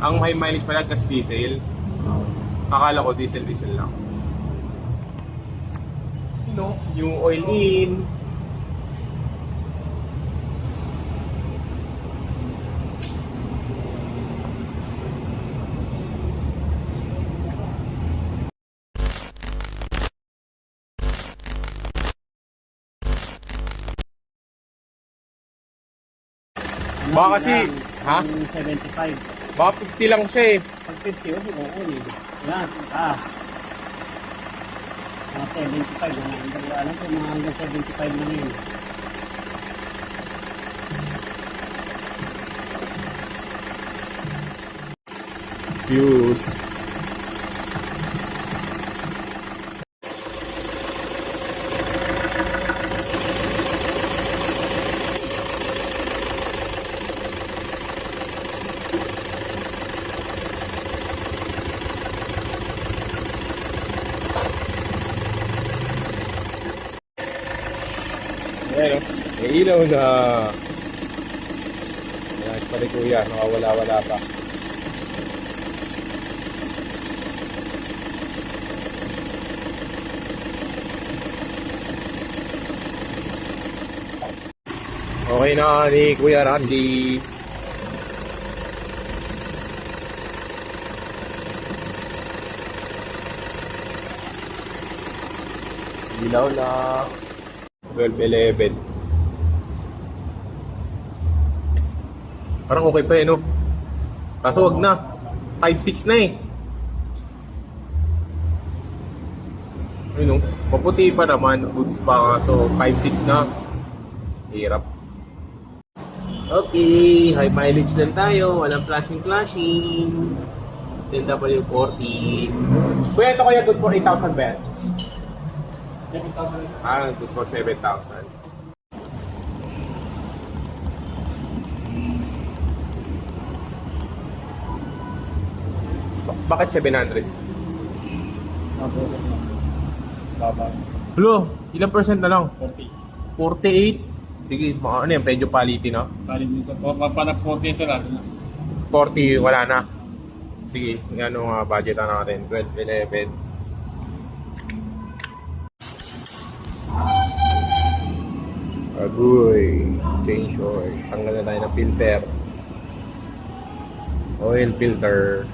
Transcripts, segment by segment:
Ang high mileage pala gas diesel. Akala ko diesel lang. No, yung oil in. Baka kasi, ha? 75. Baka 50 lang siya eh. Pag 50, oo eh. Yan, mga 75. Alam ko, mga hanggang 75 lang yun. Fuse. Ayan o, may ilaw na. Ayan, pa rin kuya, nakawala-wala pa. Okay na ni Kuya Randy. Ilaw na. 12:11. Parang okay pa eh, no? Kaso wag na. 5.6 na eh. Ayun, no? Maputi pa naman. Goods pa. So, 5.6 na. Hirap. Okay. High mileage lang tayo. Walang flashing. 10W40. Kuya, ito kaya good for 8,000 ba yan? 7,000. Good for 7,000. Bakit 700? Baba. Hello, ilang percent na lang? 40. 48? Sige, ano yan, medyo paliti na. Bali din sa panap 40 sa lahat. 40, wala na. Sige, ano nga budget na natin? 12, 11. Agoy, change oil. Tanggal na tayo ng filter. Oil filter.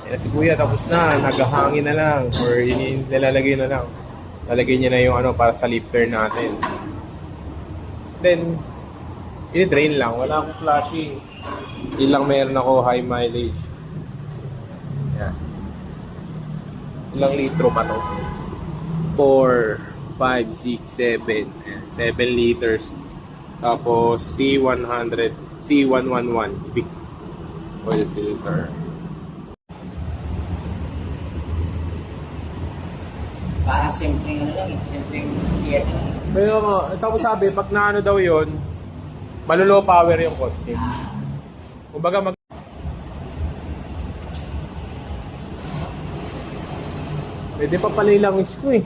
Ayan si Kuya, tapos na. Naghahangin na lang. Or nilalagay na lang. Lalagay niya na yung ano para sa lifter natin. Then, i-drain lang. Wala akong flashing. Hindi lang meron ako high mileage. Yan. Ilang litro pa to? 4, 5, 6, 7. 7 liters. Tapos C100, C111 big oil filter. Parang simpleng ano lang eh, simpleng piyesa lang eh. Pero tapos sabi, pag naano daw yon, malulow power yung kotse. Kumbaga pwede pa pala ilangis ko eh.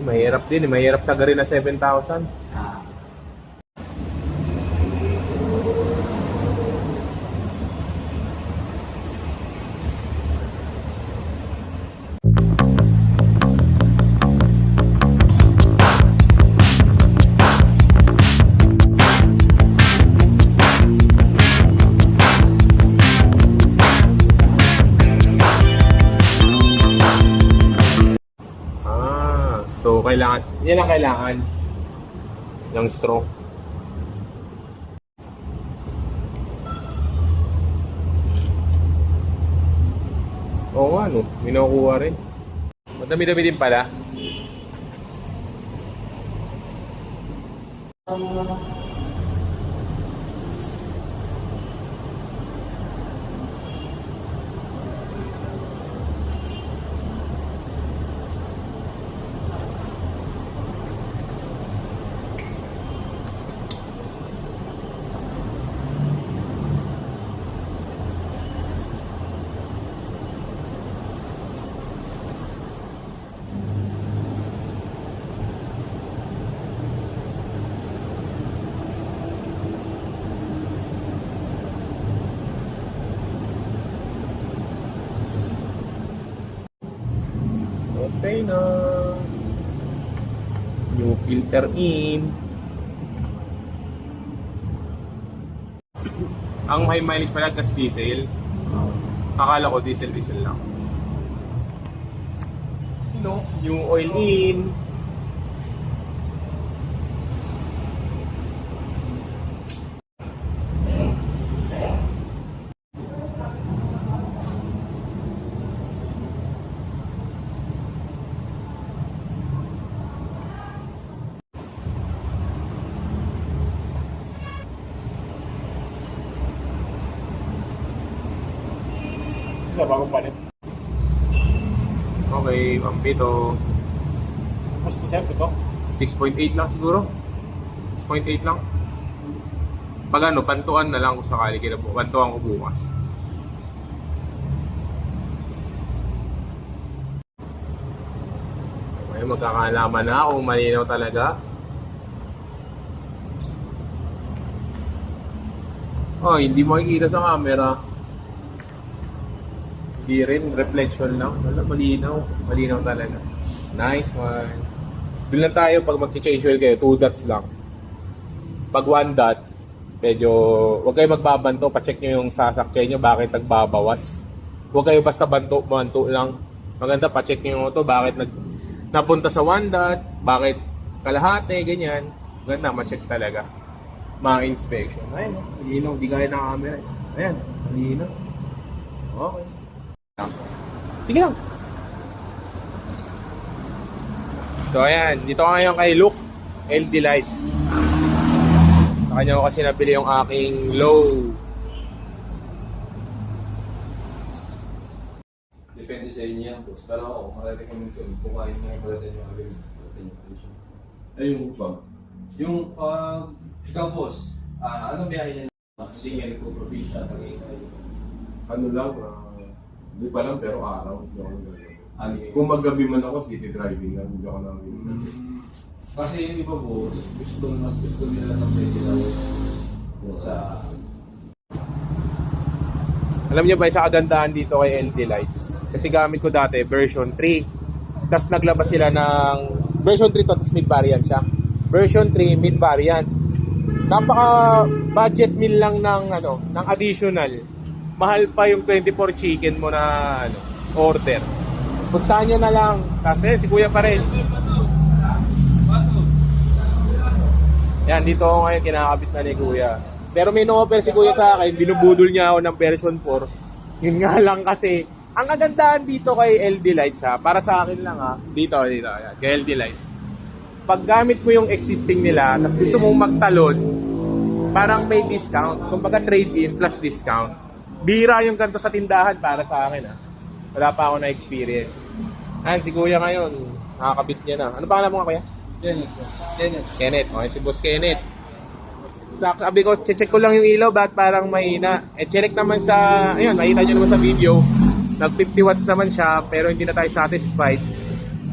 Mahirap din eh. Mahirap sagarin na 7,000. So, kailangan, yan ang kailangan ng straw. Oo nga, no? May nakukuha rin. Madami-dami din pala. Okay na. New filter in. Ang high mileage pala gas diesel. Akala ko diesel lang. New oil in. Wala ba akong palit? Okay, pampito. Mas to set ito? 6.8 lang siguro. 6.8 lang. Pag ano, pantuan na lang kung sakali pantuan ko bukas. Okay, magkakalaman na kung malinaw talaga. Oh, hindi makikita sa camera. Hindi rin, reflection lang. Wala, malinaw. Malinaw talaga. Nice one. Doon lang tayo pag mag-change oil kayo, 2 dots lang. Pag 1 dot, medyo, huwag kayo magbabanto, pacheck nyo yung sasakyan nyo, bakit nagbabawas. Huwag kayo basta banto lang. Maganda, pacheck nyo yung auto, bakit napunta sa 1 dot, bakit kalahati, ganyan. Maganda, ma-check talaga. Mga inspection. Ayun, malinaw, di kaya ng camera. Ayan, malinaw. Okay. Sige lang. So ayan, dito ka ngayon kay Luke LD Lights. Sa kanya ko kasi nabili yung aking low. Depende sa inyo yan, boss. Pero ako, mararecommend ko, kumain mo yung palatin yung agad. Ay, yung bag. Yung, ikaw, boss, anong biyahe niya? Single ko, probinsya, Tagaytay. Ano lang, hindi pa lang pero araw. Hindi ako Ano Kung maggabi man ako, city driving lang. Hindi ako nang Kasi yung iba, boss, mas gusto nila ng regular sa... Alam niyo ba, isa kagandahan dito kay LD Lights? Kasi gamit ko dati version 3. Tapos naglabas sila ng version 3 to, tapos mid variant siya. Version 3 mid variant. Napaka budget meal lang ng additional. Mahal pa yung 24 chicken mo na order. Puntahan nyo na lang. Kasi si Kuya pa rin. Yan, dito ako ngayon kinakabit na ni Kuya. Pero may no-offer si Kuya sa akin, binubudol niya ako ng version 4. Yun nga lang kasi, ang kagandahan dito kay LD Lights para sa akin lang dito, yan, kay LD Lights. Pag gamit mo yung existing nila, tapos gusto mong magtalon, parang may discount. Kumbaga trade-in plus discount. Bira yung ganito sa tindahan para sa akin Wala pa ako na-experience. Ayan, si Kuya ngayon, nakakabit niya na. Ano pangalan mo nga Kuya? Kenneth. Okay, si Boss Kenneth. Sabi ko, check ko lang yung ilaw, ba't parang mahina. Check naman sa, ayun, nakita nyo naman sa video. Nag 50 watts naman siya, pero hindi na tayo satisfied.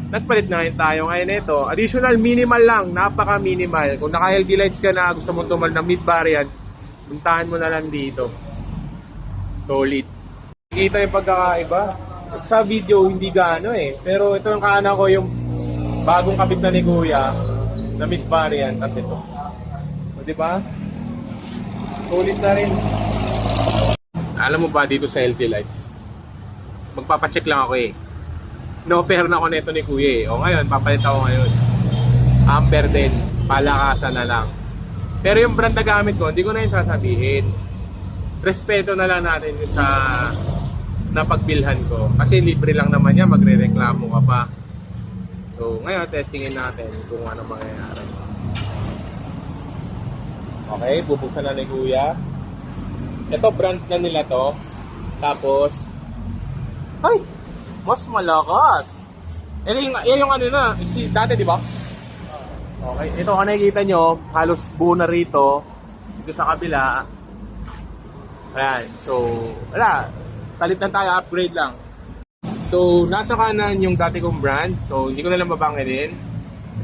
Nagpalit na ngayon tayo ngayon ito. Additional minimal lang, napaka minimal. Kung naka-LD lights ka na, gusto mong tumal na mid variant, puntahan mo na lang dito. Solid. Kita yung pagkakaiba. Sa video, hindi gaano pero ito yung kaana ko, yung bagong kabit na ni Kuya, na mid variant, tas ito. O, diba? Solid na rin. Alam mo ba dito sa LD Lights? Magpapacheck lang ako No-pair na ako nito ni Kuya O ngayon, papalit ako ngayon. Amper din. Palakasan na lang. Pero yung brand na gamit ko, hindi ko na yun sasabihin. Respeto na lang natin sa napagbilhan ko. Kasi libre lang naman yan, magre-reklamo ka pa. So, ngayon, testingin natin kung ano mangyayari. Okay, bubuksan na ni Kuya. Ito, brand na nila to. Tapos, ay! Mas malakas! Yan yung ano na, dati di ba? Okay, ito kung nakikita nyo, halos buo na rito. Dito sa kabila. Ayan, so, wala. Talit lang tayo, upgrade lang. So, nasa kanan yung dati kong brand. So, hindi ko na lang babanggitin.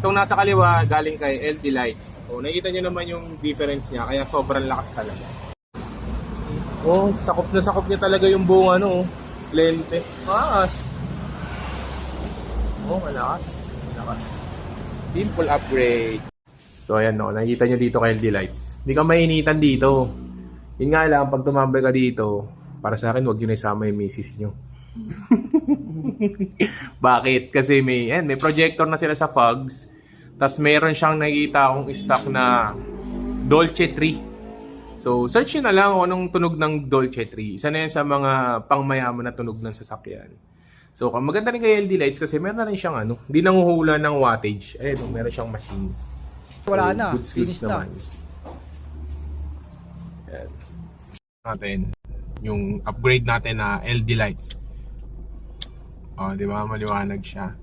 Itong nasa kaliwa, galing kay LD Lights. So, nakikita nyo naman yung difference niya, kaya sobrang lakas talaga. Oh, sakop na sakop niya talaga yung buong lente. Maas. Oh, malakas. Malakas. Simple upgrade. So, ayan no. Nakikita nyo dito kay LD Lights. Hindi ka mainitan dito. Yun nga lang, pag tumambay ka dito, para sa akin, huwag yun isama yung misis nyo. Bakit? Kasi may projector na sila sa Fogs. Tapos meron siyang nakikita akong stock na Dolce 3. So, search nyo na lang kung anong tunog ng Dolce 3. Isa na yan sa mga pangmayaman na tunog ng sasakyan. So, maganda rin kay LD Lights kasi meron na rin siyang hindi nanguhula ng wattage. Ayun, meron siyang machine. Wala So, na, good skills finish na. naman. Ayan. Natin, yung upgrade natin na LD Lights. Oh, di ba? Maliwanag siya.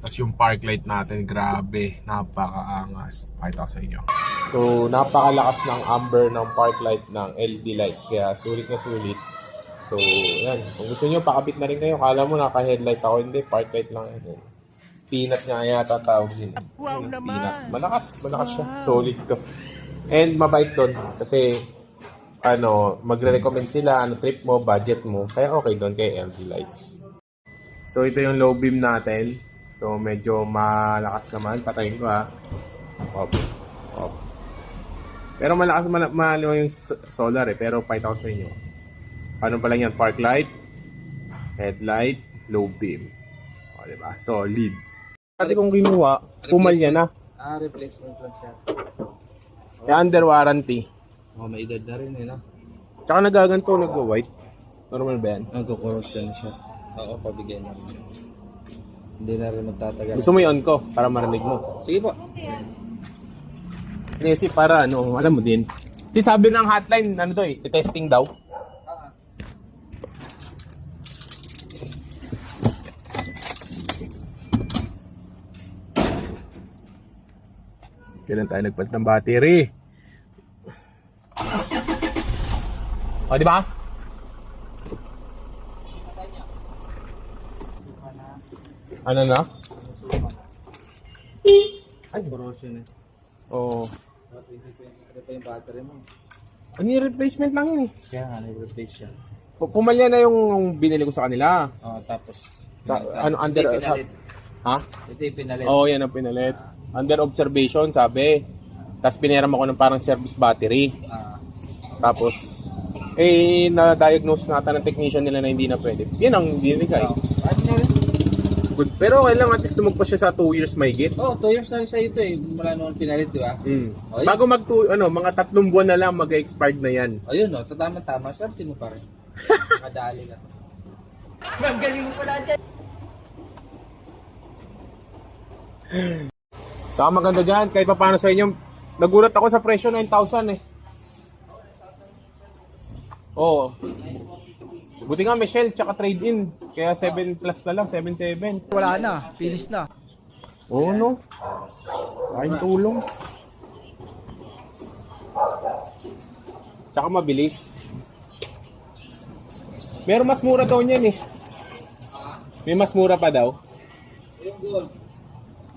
Tapos yung park light natin, grabe, napakaangas. Pakita ko sa inyo. So, napakalakas ng amber ng park light ng LED lights. Kaya sulit na sulit. So, yan. Kung gusto nyo, pakapit na rin kayo. Kala mo naka-headlight ako. Hindi, park light lang yan. Peanut nga yata tawag din. Wow naman! Peanut. Malakas siya. Solid to. And mabait doon. Kasi, magre-recommend sila, trip mo, budget mo. Kaya okay doon kay LED lights. So, ito yung low beam natin. So, medyo malakas naman. Patayin ko ha. Off. Pero malakas yung solar Pero pakita ko sa inyo. Ano pa lang yan? Park light, headlight, low beam. O, diba? Solid. Dati kong kinuha, pumalya na. Replacement lang siya. Kaya under warranty. May edad na rin no? Tsaka nagaganto, nag-white. Normal ba yan? Nagko-corrosion na siya. Oo, pabigyan na rin. Hindi na rin magtatagal. Gusto mo i-on ko para marinig mo. Sige po. Kasi para alam mo din. Kasi sabi ng hotline, testing daw. Kailan tayo nagpalit ng battery? O, di ba? Ano na? Ay, corrosion Oo. Ano pa yung battery mo? Ano yung replacement lang yun Kaya nga, nag-replace siya. Pumalya na yung binili ko sa kanila. Oo, tapos... Under... Ha? Ito yung pinalit. Oo, yan ang pinalit. Under observation, sabi. Tapos pinaram ako ng parang service battery. Tapos, na-diagnose nata ng technician nila na hindi na pwede. Yan ang binigay. Good. Pero okay lang, at least tumagpa siya sa 2 years may git. 2 years na rin sa ito mula noon pinalit, di ba? Okay. Bago mga 3 buwan na lang mag-expired na yan. Ayun, tama. Swerte mo pa rin. Madali na. Ma'am, galing mo pala dyan. Saka maganda dyan, kahit pa paano sa inyo. Nagulat ako sa presyo, 9,000 Oo. Buti nga may shell tsaka trade-in. Kaya 7 plus na lang, 7.7. Wala na, finish na. Oo, no? Kain tulong. Tsaka mabilis. Pero mas mura daw niyan May mas mura pa daw.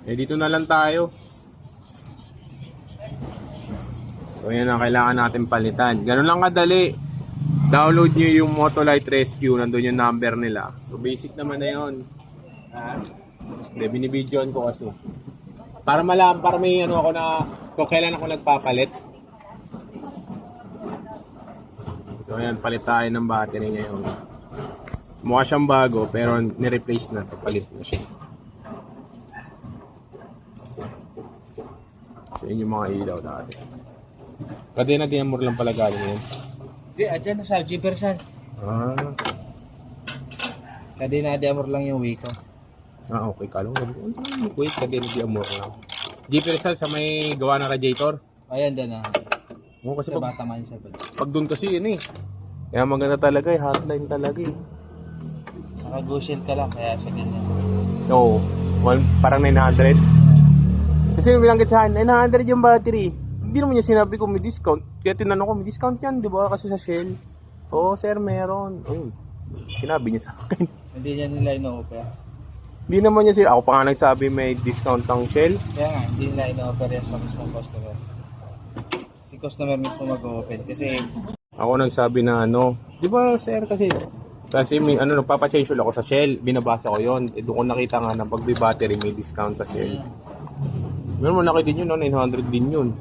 Dito na lang tayo. So yan ang kailangan natin palitan. Ganun lang kadali. Download nyo yung Motolite Rescue. Nandun yung number nila. So basic naman na yun. Hindi, binibidyoan ko kasi. Para may ako na kung kailan ako nagpapalit. So ayan, palit tayo ng battery ngayon. Mukha siyang bago pero ni-replace na. Palit na siya. So yun yung mga ilaw dati. Kadena Diamor lang pala galing yan. Hindi, adyan na sa Gibersan. Kadena Diamor lang yung Wiko. Okay. Kalong wait, Kadena Diamor lang. Gipersal sa may gawa ng radiator. Ayan din Kasi sa Bataman siya. pag doon kasi yun Kaya maganda talaga hotline talaga Naka-go-shield ka lang, kaya siya ganyan. Oo. Parang 900. Kasi bilanggit sa akin, 900 yung battery. Hindi naman niya sinabi ko may discount. Kaya tinanong ko, may discount yan, di ba? Kasi sa Shell. Oo, sir, meron. Sinabi niya sa akin. Hindi niya nila ino-offer. Hindi naman niya ako pa nga nagsabi may discount ang Shell. Kaya nga, hindi nila ino-offer yan sa mismong customer. Si customer mismo mag-open kasi... Ako nagsabi na di ba sir kasi Kasi may, ano, nagpapa-change oil ako sa Shell. Binabasa ko yon. Doon ko nakita nga na pag may battery, may discount sa Shell. Meron mo laki din yun, no? 900 din yun.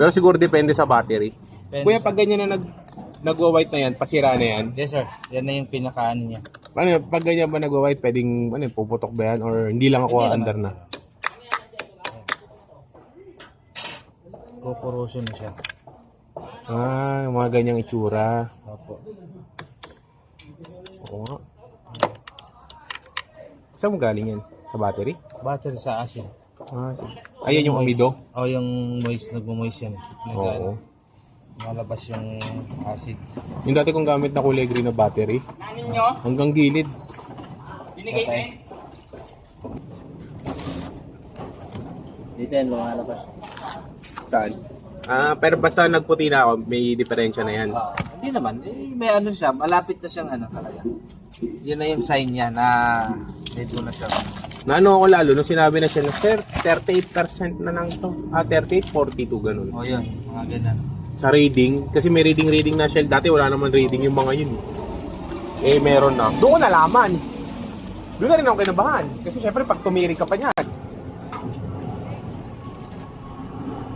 Pero siguro depende sa battery. Kuya, pag ganyan na nagwa-white na yan, pasira na yan. Yes sir, yan na yung pinakaano niya. Ano, pag ganyan ba nagwa-white, pwedeng ano, puputok ba yan? Or hindi lang ako under na? Corrosion na siya. Ah, yung mga ganyang itsura. Opo. Oo nga. Saan mo galing yan? Sa battery? Battery sa acid. Ah, sige. Ayan yung umido? Oh, yung moist, nagmo-moist yan. Oo. Malabas yung acid. Yung dati kong gamit na kulay green na battery. Hanggang gilid. Binigay ko dito yan, lumalabas. Saan? Ah, pero basta nagputi na ako, may diferensya na yan. Hindi naman, may ano siya, malapit na siyang ano talaga. Yun na yung sign niya na dito na siya. Naano ako lalo, nung sinabi na siya na, sir, 38% na lang to. Ah, 38, 42, ganun. O yun, mga ganun. Sa reading, kasi may reading na Shell. Dati wala naman reading yung mga yun. Eh, meron na. Doon ko nalaman. Doon na rin ako kinabahan. Kasi syempre, pag tumiri ka pa niyan.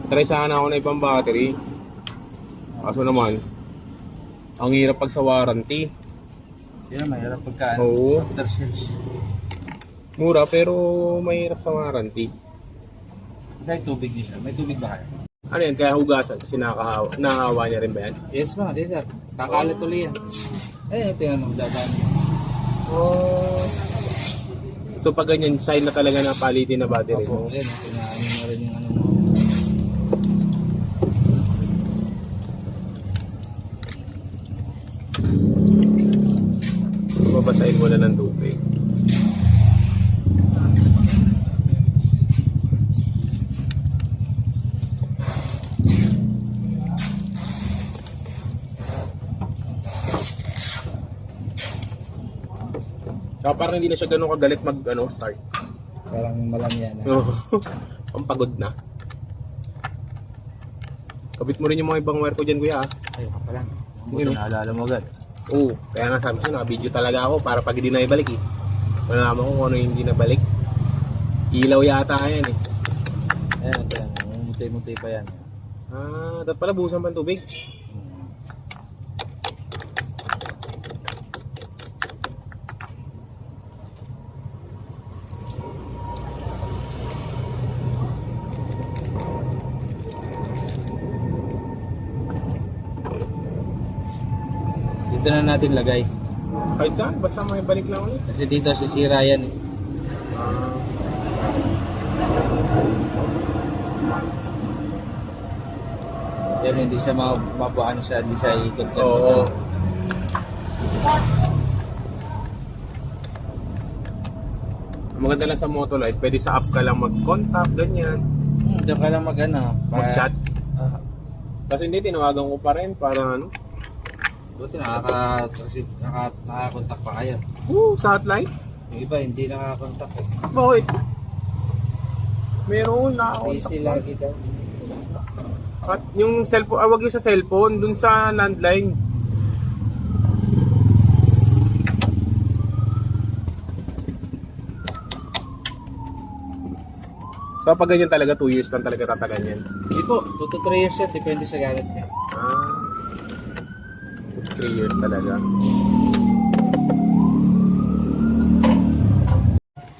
Try sana ako na ibang battery. Kaso naman, ang hirap pag sa warranty. Yun na, mahirap pagka Oo. after sales. Mura pero mahirap sa warranty. May tubig din siya. May tubig ba kayo? Ano yan? Kaya hugasan kasi nakahawa niya rin ba yan? Yes ma, yes sir. Kakalat ulit yan. Tingnan mo, dadaan. Oh. So pag ganyan, sign na talaga na palitin na battery mo. Opo, yan. Tingnan mo rin yung ano mo. Babasahin mo na ng tubig. Saka parang hindi na siya ganun kagalit start. Parang malam yan. Ang pagod na. Kabit mo rin yung mga ibang wire ko dyan, kuya. Ayun ka pala. Yun, no? Naalala mo agad. Oo, kaya nga sabi ko, naka-video talaga ako para pag hindi na ibalik eh. Malalaman ko kung ano yung hindi nabalik. Ilaw yata yan eh. Ayan, ito lang. Mutay-mutay pa yan. Ah, dapat pala buhusan pa ng tubig. Dito na natin lagay. Kahit saan, basta may balik lang ulit. Kasi dito sisira yan eh. Yan, hindi siya mabuhaan siya, hindi siya ikot ka. Oo. Ang maganda lang sa Motolite, pwede sa app ka lang mag-contact, ganyan. Diyan ka lang Mag-chat. Ah, Kasi hindi, tinawagan ko pa rin para ano. buti nakakontak pa kayo. Sa hotline? Yung iba hindi nakakontak eh. Bakit? Meron na ako. Busy lagi daw. At yung cellphone, wag yung sa cellphone, dun sa landline. So pag ganyan talaga, 2 years lang talaga tatagan yan. Hindi po, 2 to 3 years yan, depende sa gamit niya. Ah, 3 years talaga.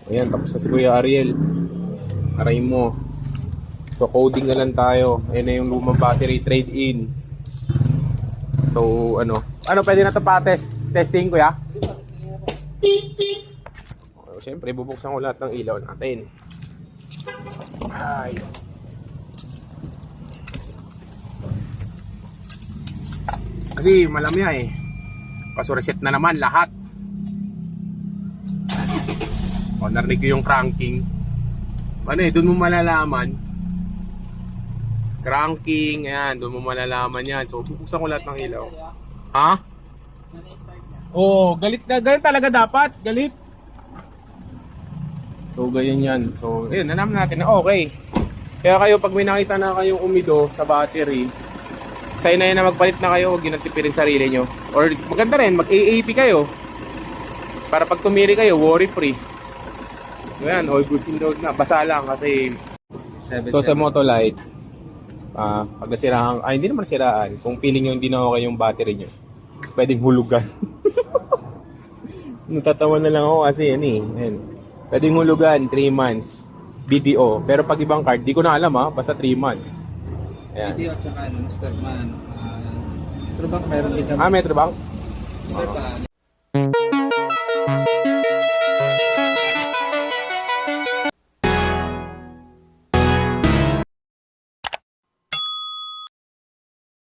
Ayan, tapos na si Kuya Ariel. Aray mo. So coding na lang tayo. Ayan na yung lumang battery trade-in. So ano pwede na ito pa-test? Testing, Kuya? Siyempre, bubuksan ko lahat ng ilaw natin. Ay. Kasi malamya eh. Kaso reset na naman lahat. O, narinig ko yung cranking. Ano eh, doon mo malalaman. Cranking, ayan, doon mo malalaman yan. So, bubuksan ko lahat ng ilaw. Ha? Oo, galit na. Ganyan talaga dapat. Galit. So, ganyan yan. So, ayun, nalaman natin na okay. Kaya kayo, pag may nakita na kayong umido sa battery, sign na yan na magpalit na kayo, huwag nyo natipirin sarili nyo. Or maganda rin, mag-AAP kayo. Para pag tumiri kayo, worry free. So yan, all goods in the hood na. Basa lang kasi so sa Motolite, pag nasiraan, hindi naman nasiraan. Kung feeling nyo hindi na okay yung battery nyo, pwedeng hulugan. Natatawa na lang ako kasi yan eh. Yan. Pwedeng hulugan, 3 months. BDO. Pero pag ibang card, di ko na alam basta 3 months. Ayan. Video at saka Master Man. Metro Bank meron din kami. Metrobank? Sir,